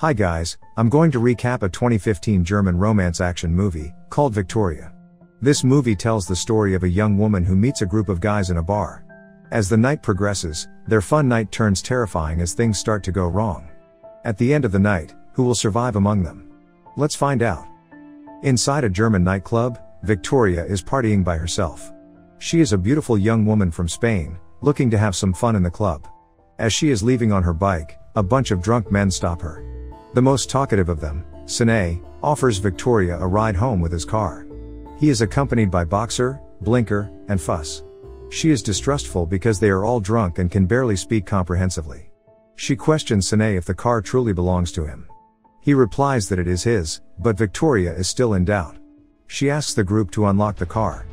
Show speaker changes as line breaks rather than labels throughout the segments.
Hi guys, I'm going to recap a 2015 German romance action movie, called Victoria. This movie tells the story of a young woman who meets a group of guys in a bar. As the night progresses, their fun night turns terrifying as things start to go wrong. At the end of the night, who will survive among them? Let's find out. Inside a German nightclub, Victoria is partying by herself. She is a beautiful young woman from Spain, looking to have some fun in the club. As she is leaving on her bike, a bunch of drunk men stop her. The most talkative of them, Sine, offers Victoria a ride home with his car. He is accompanied by Boxer, Blinker, and Fuss. She is distrustful because they are all drunk and can barely speak comprehensively. She questions Sine if the car truly belongs to him. He replies that it is his, but Victoria is still in doubt. She asks the group to unlock the car.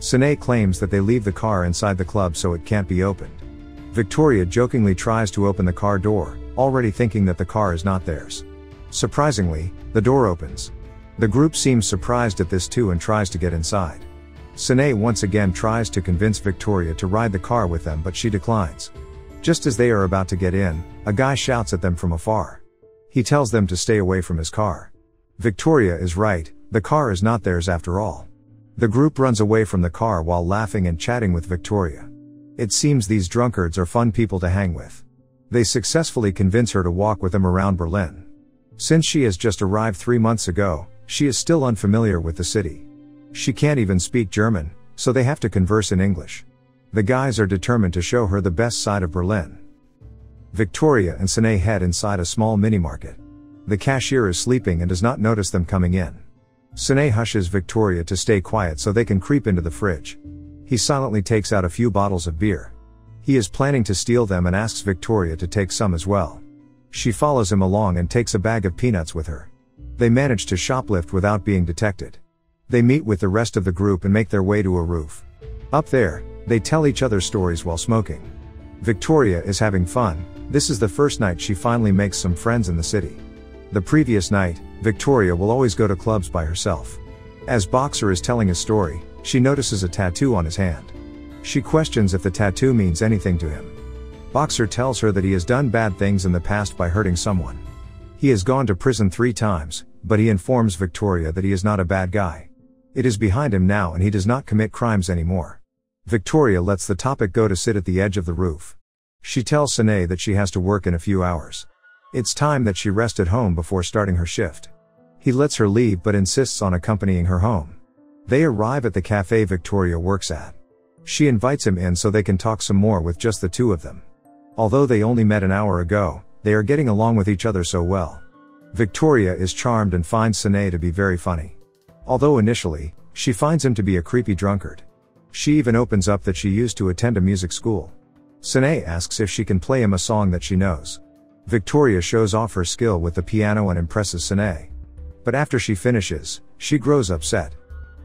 Sine claims that they leave the car inside the club so it can't be opened. Victoria jokingly tries to open the car door, already thinking that the car is not theirs. Surprisingly, the door opens. The group seems surprised at this too and tries to get inside. Sine once again tries to convince Victoria to ride the car with them, but she declines. Just as they are about to get in, a guy shouts at them from afar. He tells them to stay away from his car. Victoria is right, the car is not theirs after all. The group runs away from the car while laughing and chatting with Victoria. It seems these drunkards are fun people to hang with. They successfully convince her to walk with them around Berlin. Since she has just arrived 3 months ago, she is still unfamiliar with the city. She can't even speak German, so they have to converse in English. The guys are determined to show her the best side of Berlin. Victoria and Sine head inside a small mini-market. The cashier is sleeping and does not notice them coming in. Sine hushes Victoria to stay quiet so they can creep into the fridge. He silently takes out a few bottles of beer. He is planning to steal them and asks Victoria to take some as well. She follows him along and takes a bag of peanuts with her. They manage to shoplift without being detected. They meet with the rest of the group and make their way to a roof. Up there, they tell each other stories while smoking. Victoria is having fun. This is the first night she finally makes some friends in the city. The previous night, Victoria will always go to clubs by herself. As Boxer is telling his story, she notices a tattoo on his hand. She questions if the tattoo means anything to him. Boxer tells her that he has done bad things in the past by hurting someone. He has gone to prison 3 times, but he informs Victoria that he is not a bad guy. It is behind him now and he does not commit crimes anymore. Victoria lets the topic go to sit at the edge of the roof. She tells Sine that she has to work in a few hours. It's time that she rest at home before starting her shift. He lets her leave but insists on accompanying her home. They arrive at the cafe Victoria works at. She invites him in so they can talk some more with just the two of them. Although they only met an hour ago, they are getting along with each other so well. Victoria is charmed and finds Sine to be very funny. Although initially, she finds him to be a creepy drunkard. She even opens up that she used to attend a music school. Sine asks if she can play him a song that she knows. Victoria shows off her skill with the piano and impresses Sine. But after she finishes, she grows upset.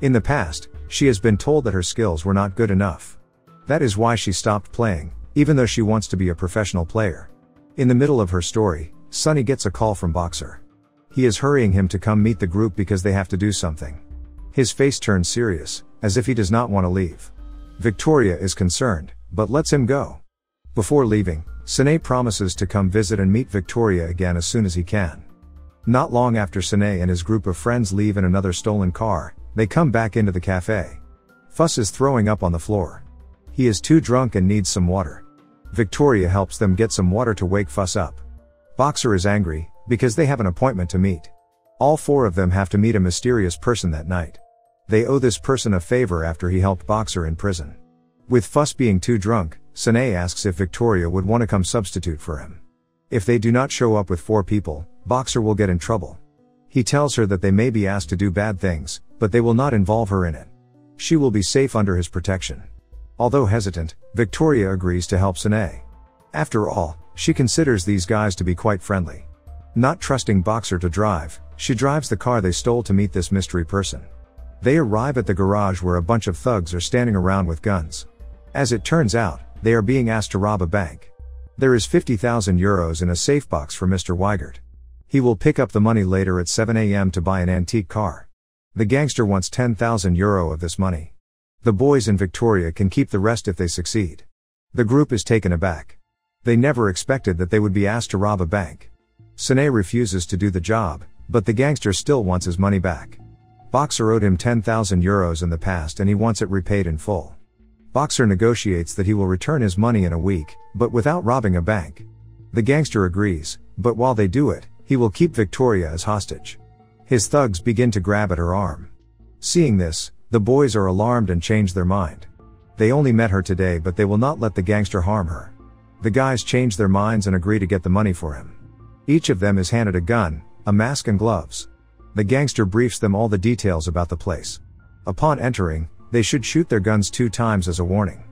In the past, she has been told that her skills were not good enough. That is why she stopped playing, even though she wants to be a professional player. In the middle of her story, Sonny gets a call from Boxer. He is hurrying him to come meet the group because they have to do something. His face turns serious, as if he does not want to leave. Victoria is concerned, but lets him go. Before leaving, Sine promises to come visit and meet Victoria again as soon as he can. Not long after Sine and his group of friends leave in another stolen car, they come back into the cafe. Fuss is throwing up on the floor. He is too drunk and needs some water. Victoria helps them get some water to wake Fuss up. Boxer is angry, because they have an appointment to meet. All 4 of them have to meet a mysterious person that night. They owe this person a favor after he helped Boxer in prison. With Fuss being too drunk, Sine asks if Victoria would want to come substitute for him. If they do not show up with 4 people, Boxer will get in trouble. He tells her that they may be asked to do bad things, but they will not involve her in it. She will be safe under his protection. Although hesitant, Victoria agrees to help Sine. After all, she considers these guys to be quite friendly. Not trusting Boxer to drive, she drives the car they stole to meet this mystery person. They arrive at the garage where a bunch of thugs are standing around with guns. As it turns out, they are being asked to rob a bank. There is 50,000 euros in a safe box for Mr. Weigert. He will pick up the money later at 7 a.m. to buy an antique car. The gangster wants 10,000 euro of this money. The boys and Victoria can keep the rest if they succeed. The group is taken aback. They never expected that they would be asked to rob a bank. Sine refuses to do the job, but the gangster still wants his money back. Boxer owed him 10,000 euros in the past and he wants it repaid in full. Boxer negotiates that he will return his money in a week, but without robbing a bank. The gangster agrees, but while they do it, he will keep Victoria as hostage. His thugs begin to grab at her arm. Seeing this, the boys are alarmed and change their mind. They only met her today, but they will not let the gangster harm her. The guys change their minds and agree to get the money for him. Each of them is handed a gun, a mask and gloves. The gangster briefs them all the details about the place. Upon entering, they should shoot their guns 2 times as a warning.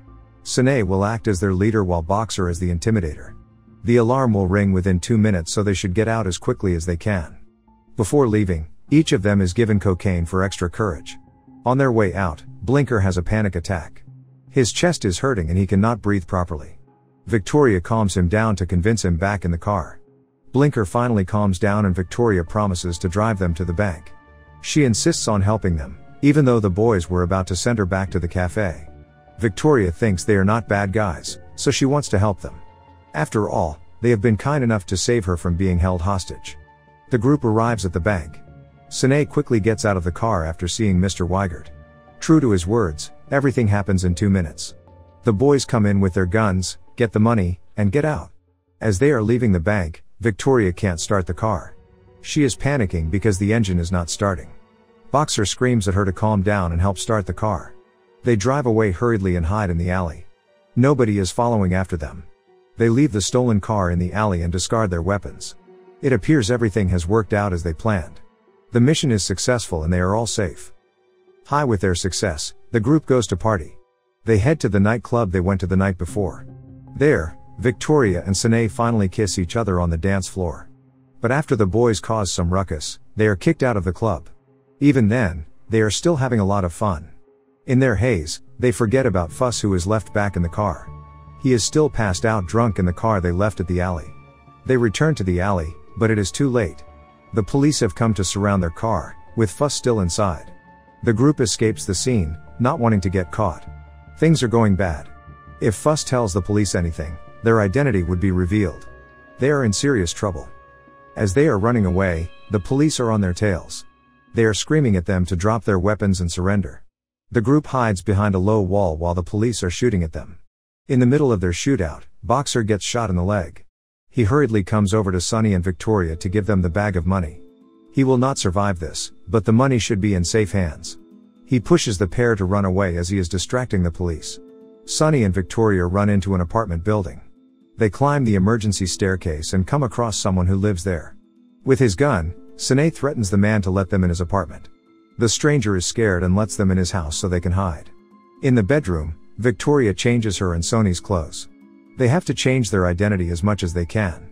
Sine will act as their leader while Boxer as the intimidator. The alarm will ring within 2 minutes, so they should get out as quickly as they can. Before leaving, each of them is given cocaine for extra courage. On their way out, Blinker has a panic attack. His chest is hurting and he cannot breathe properly. Victoria calms him down to convince him back in the car. Blinker finally calms down and Victoria promises to drive them to the bank. She insists on helping them, even though the boys were about to send her back to the cafe. Victoria thinks they are not bad guys, so she wants to help them. After all, they have been kind enough to save her from being held hostage. The group arrives at the bank. Sine quickly gets out of the car after seeing Mr. Weigert. True to his words, everything happens in 2 minutes. The boys come in with their guns, get the money, and get out. As they are leaving the bank, Victoria can't start the car. She is panicking because the engine is not starting. Boxer screams at her to calm down and help start the car. They drive away hurriedly and hide in the alley. Nobody is following after them. They leave the stolen car in the alley and discard their weapons. It appears everything has worked out as they planned. The mission is successful and they are all safe. High with their success, the group goes to party. They head to the nightclub they went to the night before. There, Victoria and Sine finally kiss each other on the dance floor. But after the boys cause some ruckus, they are kicked out of the club. Even then, they are still having a lot of fun. In their haze, they forget about Fuss, who is left back in the car. He is still passed out drunk in the car they left at the alley. They return to the alley, but it is too late. The police have come to surround their car, with Fuss still inside. The group escapes the scene, not wanting to get caught. Things are going bad. If Fuss tells the police anything, their identity would be revealed. They are in serious trouble. As they are running away, the police are on their tails. They are screaming at them to drop their weapons and surrender. The group hides behind a low wall while the police are shooting at them. In the middle of their shootout, Boxer gets shot in the leg. He hurriedly comes over to Sonny and Victoria to give them the bag of money. He will not survive this, but the money should be in safe hands. He pushes the pair to run away as he is distracting the police. Sonny and Victoria run into an apartment building. They climb the emergency staircase and come across someone who lives there. With his gun, Sine threatens the man to let them in his apartment. The stranger is scared and lets them in his house so they can hide. In the bedroom, Victoria changes her and Sonny's clothes. They have to change their identity as much as they can.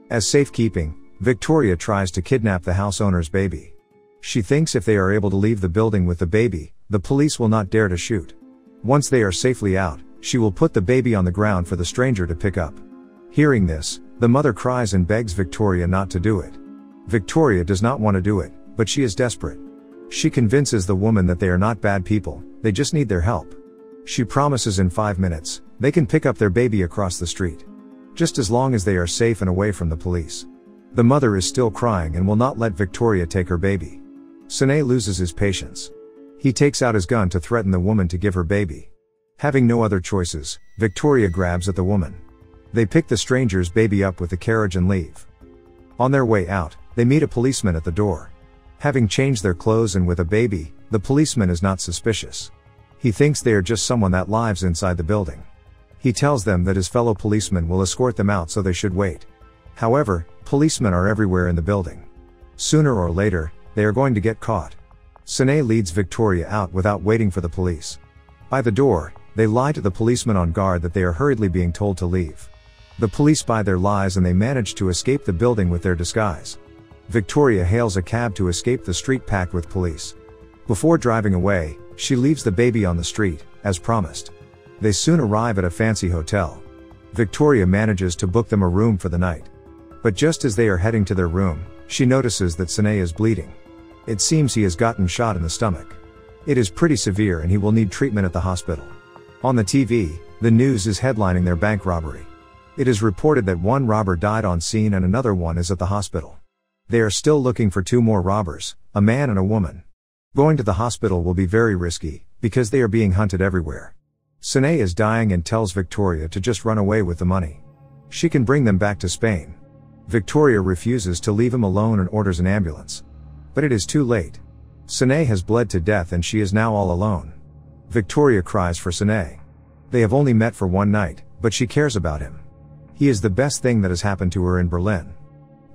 As safekeeping, Victoria tries to kidnap the house owner's baby. She thinks if they are able to leave the building with the baby, the police will not dare to shoot. Once they are safely out, she will put the baby on the ground for the stranger to pick up. Hearing this, the mother cries and begs Victoria not to do it. Victoria does not want to do it, but she is desperate. She convinces the woman that they are not bad people, they just need their help. She promises in 5 minutes, they can pick up their baby across the street. Just as long as they are safe and away from the police. The mother is still crying and will not let Victoria take her baby. Sine loses his patience. He takes out his gun to threaten the woman to give her baby. Having no other choices, Victoria grabs at the woman. They pick the stranger's baby up with the carriage and leave. On their way out, they meet a policeman at the door. Having changed their clothes and with a baby, the policeman is not suspicious. He thinks they are just someone that lives inside the building. He tells them that his fellow policemen will escort them out, so they should wait. However, policemen are everywhere in the building. Sooner or later, they are going to get caught. Sine leads Victoria out without waiting for the police. By the door, they lie to the policemen on guard that they are hurriedly being told to leave. The police buy their lies and they manage to escape the building with their disguise. Victoria hails a cab to escape the street packed with police. Before driving away, she leaves the baby on the street, as promised. They soon arrive at a fancy hotel. Victoria manages to book them a room for the night. But just as they are heading to their room, she notices that Sine is bleeding. It seems he has gotten shot in the stomach. It is pretty severe and he will need treatment at the hospital. On the TV, the news is headlining their bank robbery. It is reported that one robber died on scene and another one is at the hospital. They are still looking for 2 more robbers, a man and a woman. Going to the hospital will be very risky, because they are being hunted everywhere. Sine is dying and tells Victoria to just run away with the money. She can bring them back to Spain. Victoria refuses to leave him alone and orders an ambulance. But it is too late. Sine has bled to death and she is now all alone. Victoria cries for Sine. They have only met for one night, but she cares about him. He is the best thing that has happened to her in Berlin.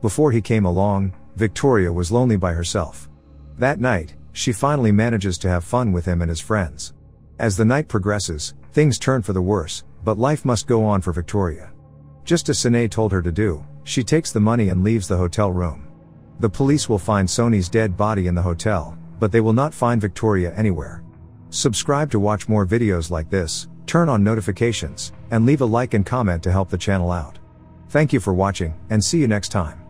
Before he came along, Victoria was lonely by herself. That night, she finally manages to have fun with him and his friends. As the night progresses, things turn for the worse, but life must go on for Victoria. Just as Sine told her to do, she takes the money and leaves the hotel room. The police will find Soni's dead body in the hotel, but they will not find Victoria anywhere. Subscribe to watch more videos like this, turn on notifications, and leave a like and comment to help the channel out. Thank you for watching, and see you next time.